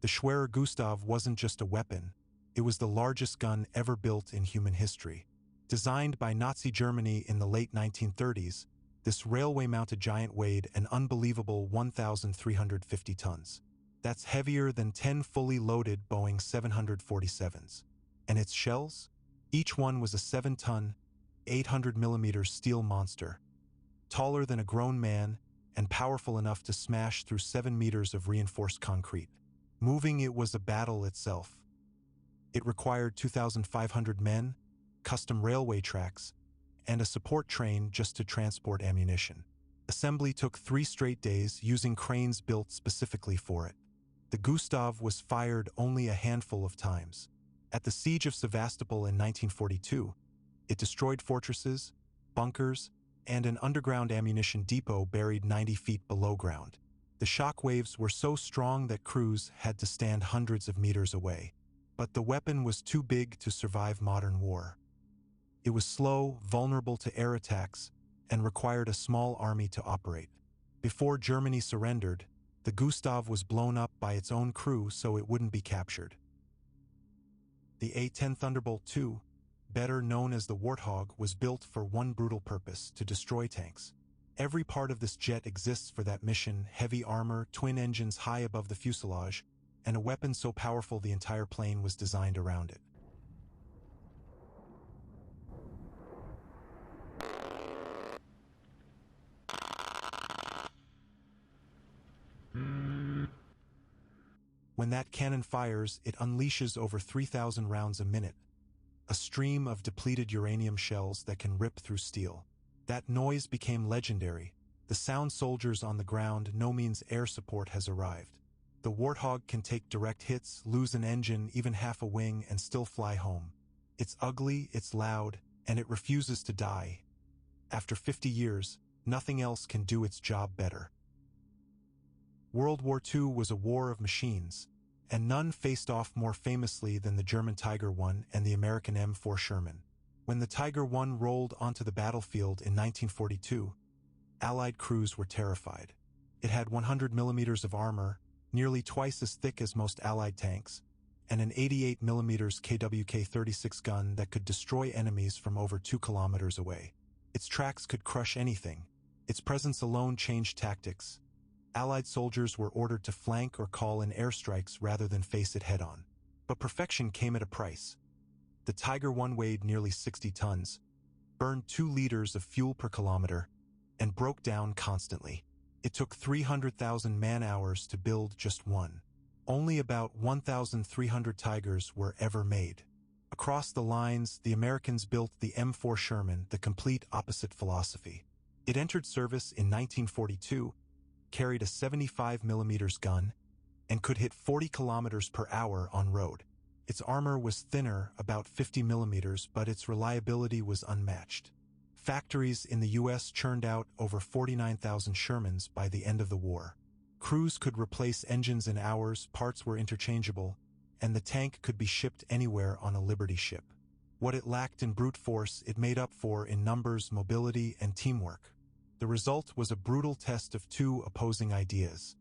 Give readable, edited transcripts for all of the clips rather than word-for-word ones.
The Schwerer Gustav wasn't just a weapon, it was the largest gun ever built in human history. Designed by Nazi Germany in the late 1930s, this railway-mounted giant weighed an unbelievable 1,350 tons. That's heavier than 10 fully loaded Boeing 747s. And its shells? Each one was a 7-ton, 800mm steel monster, taller than a grown man and powerful enough to smash through 7 meters of reinforced concrete. Moving it was a battle itself. It required 2,500 men, custom railway tracks, and a support train just to transport ammunition. Assembly took 3 straight days using cranes built specifically for it. The Gustav was fired only a handful of times. At the Siege of Sevastopol in 1942, it destroyed fortresses, bunkers, and an underground ammunition depot buried 90 feet below ground. The shock waves were so strong that crews had to stand hundreds of meters away. But the weapon was too big to survive modern war. It was slow, vulnerable to air attacks, and required a small army to operate. Before Germany surrendered, the Gustav was blown up by its own crew so it wouldn't be captured. The A-10 Thunderbolt II, better known as the Warthog, was built for one brutal purpose: to destroy tanks. Every part of this jet exists for that mission: heavy armor, twin engines high above the fuselage, and a weapon so powerful the entire plane was designed around it. When that cannon fires, it unleashes over 3,000 rounds a minute, a stream of depleted uranium shells that can rip through steel. That noise became legendary. The sound soldiers on the ground know means air support has arrived. The Warthog can take direct hits, lose an engine, even half a wing, and still fly home. It's ugly, it's loud, and it refuses to die. After 50 years, nothing else can do its job better. World War II was a war of machines, and none faced off more famously than the German Tiger I and the American M4 Sherman. When the Tiger I rolled onto the battlefield in 1942, Allied crews were terrified. It had 100mm of armor, nearly twice as thick as most Allied tanks, and an 88mm KWK-36 gun that could destroy enemies from over 2 kilometers away. Its tracks could crush anything. Its presence alone changed tactics. Allied soldiers were ordered to flank or call in airstrikes rather than face it head-on. But perfection came at a price. The Tiger I weighed nearly 60 tons, burned 2 liters of fuel per kilometer, and broke down constantly. It took 300,000 man-hours to build just one. Only about 1,300 Tigers were ever made. Across the lines, the Americans built the M4 Sherman, the complete opposite philosophy. It entered service in 1942, carried a 75mm gun, and could hit 40 kilometers per hour on road. Its armor was thinner, about 50mm, but its reliability was unmatched. Factories in the US churned out over 49,000 Shermans by the end of the war. Crews could replace engines in hours, parts were interchangeable, and the tank could be shipped anywhere on a Liberty ship. What it lacked in brute force, it made up for in numbers, mobility, and teamwork. The result was a brutal test of 2 opposing ideas: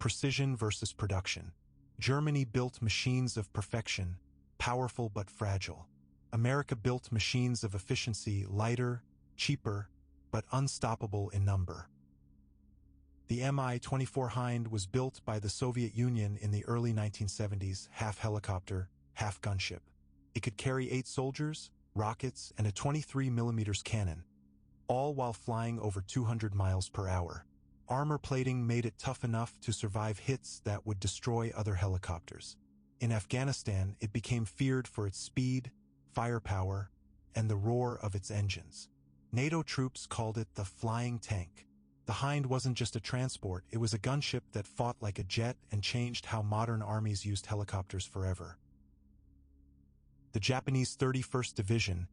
precision versus production. Germany built machines of perfection, powerful but fragile. America built machines of efficiency, lighter, cheaper, but unstoppable in number. The Mi-24 Hind was built by the Soviet Union in the early 1970s, half helicopter, half gunship. It could carry 8 soldiers, rockets, and a 23mm cannon, all while flying over 200 miles per hour. Armor plating made it tough enough to survive hits that would destroy other helicopters. In Afghanistan, it became feared for its speed, firepower, and the roar of its engines. NATO troops called it the flying tank. The Hind wasn't just a transport, it was a gunship that fought like a jet and changed how modern armies used helicopters forever. The Japanese 31st Division,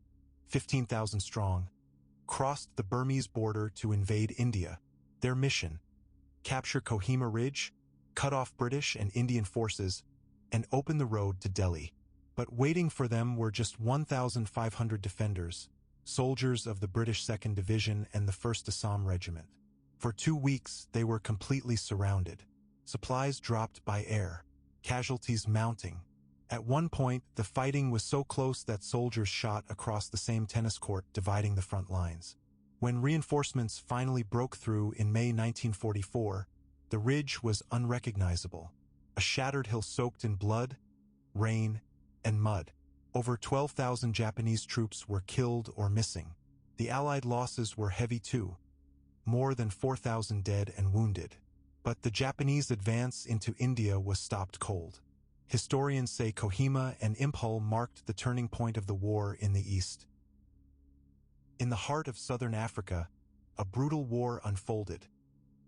15,000 strong, crossed the Burmese border to invade India. Their mission: capture Kohima Ridge, cut off British and Indian forces, and open the road to Delhi. But waiting for them were just 1,500 defenders, soldiers of the British 2nd Division and the 1st Assam Regiment. For 2 weeks, they were completely surrounded. Supplies dropped by air. casualties mounting. At one point, the fighting was so close that soldiers shot across the same tennis court, dividing the front lines. When reinforcements finally broke through in May 1944, the ridge was unrecognizable, a shattered hill soaked in blood, rain, and mud. Over 12,000 Japanese troops were killed or missing. The Allied losses were heavy too, more than 4,000 dead and wounded. But the Japanese advance into India was stopped cold. Historians say Kohima and Imphal marked the turning point of the war in the east. In the heart of southern Africa, a brutal war unfolded,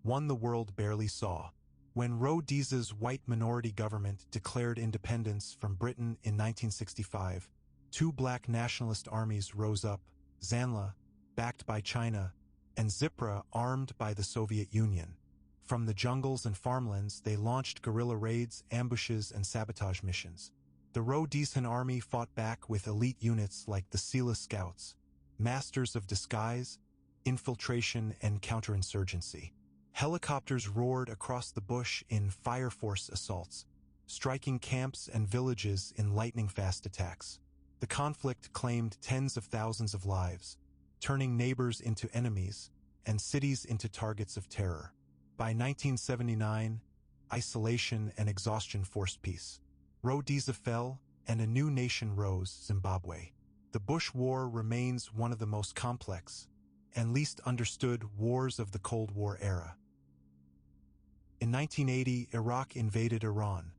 one the world barely saw. When Rhodesia's white minority government declared independence from Britain in 1965, two black nationalist armies rose up, Zanla, backed by China, and Zipra, armed by the Soviet Union. From the jungles and farmlands, they launched guerrilla raids, ambushes, and sabotage missions. The Rhodesian army fought back with elite units like the Sela Scouts, masters of disguise, infiltration, and counterinsurgency. Helicopters roared across the bush in fire force assaults, striking camps and villages in lightning-fast attacks. The conflict claimed tens of thousands of lives, turning neighbors into enemies and cities into targets of terror. By 1979, isolation and exhaustion forced peace. Rhodesia fell, and a new nation rose, Zimbabwe. The Bush War remains one of the most complex and least understood wars of the Cold War era. In 1980, Iraq invaded Iran,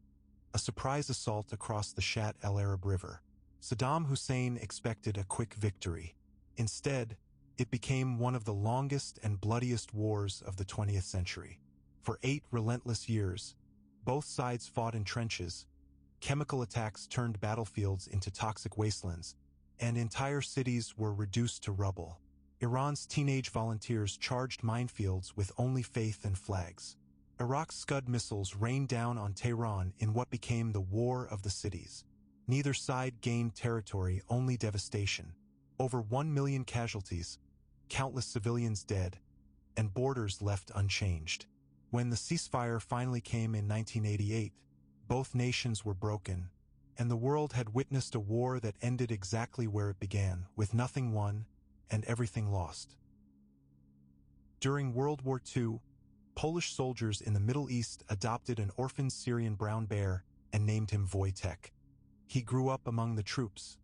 a surprise assault across the Shat el-Arab River. Saddam Hussein expected a quick victory. Instead, it became one of the longest and bloodiest wars of the 20th century. For 8 relentless years, both sides fought in trenches, chemical attacks turned battlefields into toxic wastelands, and entire cities were reduced to rubble. Iran's teenage volunteers charged minefields with only faith and flags. Iraq's Scud missiles rained down on Tehran in what became the War of the Cities. Neither side gained territory, only devastation. Over 1 million casualties, countless civilians dead, and borders left unchanged. When the ceasefire finally came in 1988, both nations were broken, and the world had witnessed a war that ended exactly where it began, with nothing won and everything lost. During World War II, Polish soldiers in the Middle East adopted an orphaned Syrian brown bear and named him Wojtek. He grew up among the troops,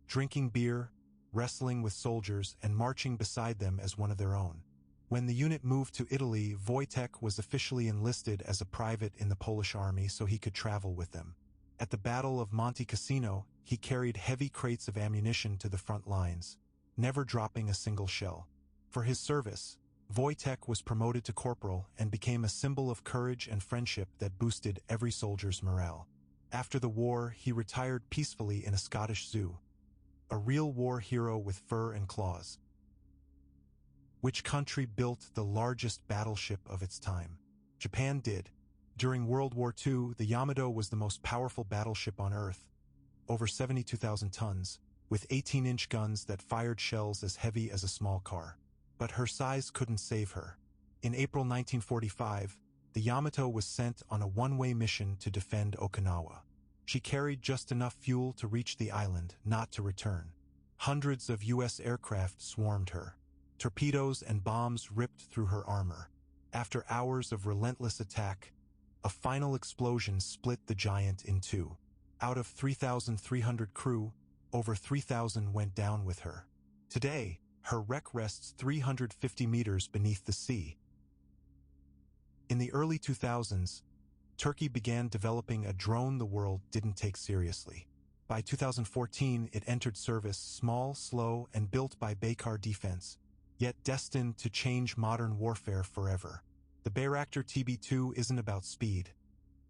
drinking beer, wrestling with soldiers, and marching beside them as one of their own. When the unit moved to Italy, Wojtek was officially enlisted as a private in the Polish army so he could travel with them. At the Battle of Monte Cassino, he carried heavy crates of ammunition to the front lines, never dropping a single shell. For his service, Wojtek was promoted to corporal and became a symbol of courage and friendship that boosted every soldier's morale. After the war, he retired peacefully in a Scottish zoo, a real war hero with fur and claws. Which country built the largest battleship of its time? Japan did. During World War II, the Yamato was the most powerful battleship on Earth, over 72,000 tons, with 18-inch guns that fired shells as heavy as a small car. But her size couldn't save her. In April 1945, the Yamato was sent on a one-way mission to defend Okinawa. She carried just enough fuel to reach the island, not to return. Hundreds of U.S. aircraft swarmed her. Torpedoes and bombs ripped through her armor. After hours of relentless attack, a final explosion split the giant in two. Out of 3,300 crew, over 3,000 went down with her. Today, her wreck rests 350 meters beneath the sea. In the early 2000s, Turkey began developing a drone the world didn't take seriously. By 2014, it entered service, small, slow, and built by Baykar Defense, yet destined to change modern warfare forever. The Bayraktar TB2 isn't about speed.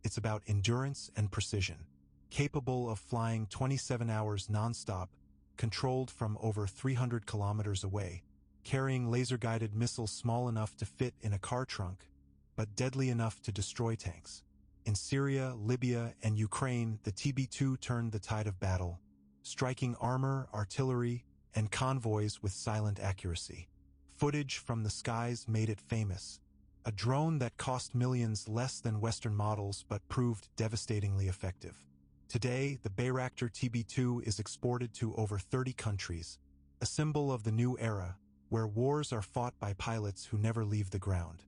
It's about endurance and precision. Capable of flying 27 hours non-stop, controlled from over 300 kilometers away, carrying laser-guided missiles small enough to fit in a car trunk, but deadly enough to destroy tanks. In Syria, Libya, and Ukraine, the TB2 turned the tide of battle, striking armor, artillery, and convoys with silent accuracy. Footage from the skies made it famous. a drone that cost millions less than Western models but proved devastatingly effective. Today, the Bayraktar TB2 is exported to over 30 countries, a symbol of the new era, where wars are fought by pilots who never leave the ground.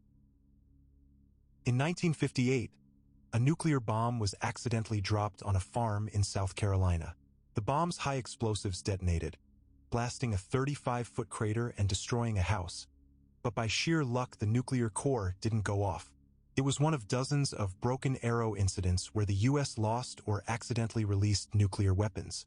In 1958, a nuclear bomb was accidentally dropped on a farm in South Carolina. The bomb's high explosives detonated, blasting a 35-foot crater and destroying a house. But by sheer luck, the nuclear core didn't go off. It was one of dozens of broken arrow incidents where the U.S. lost or accidentally released nuclear weapons.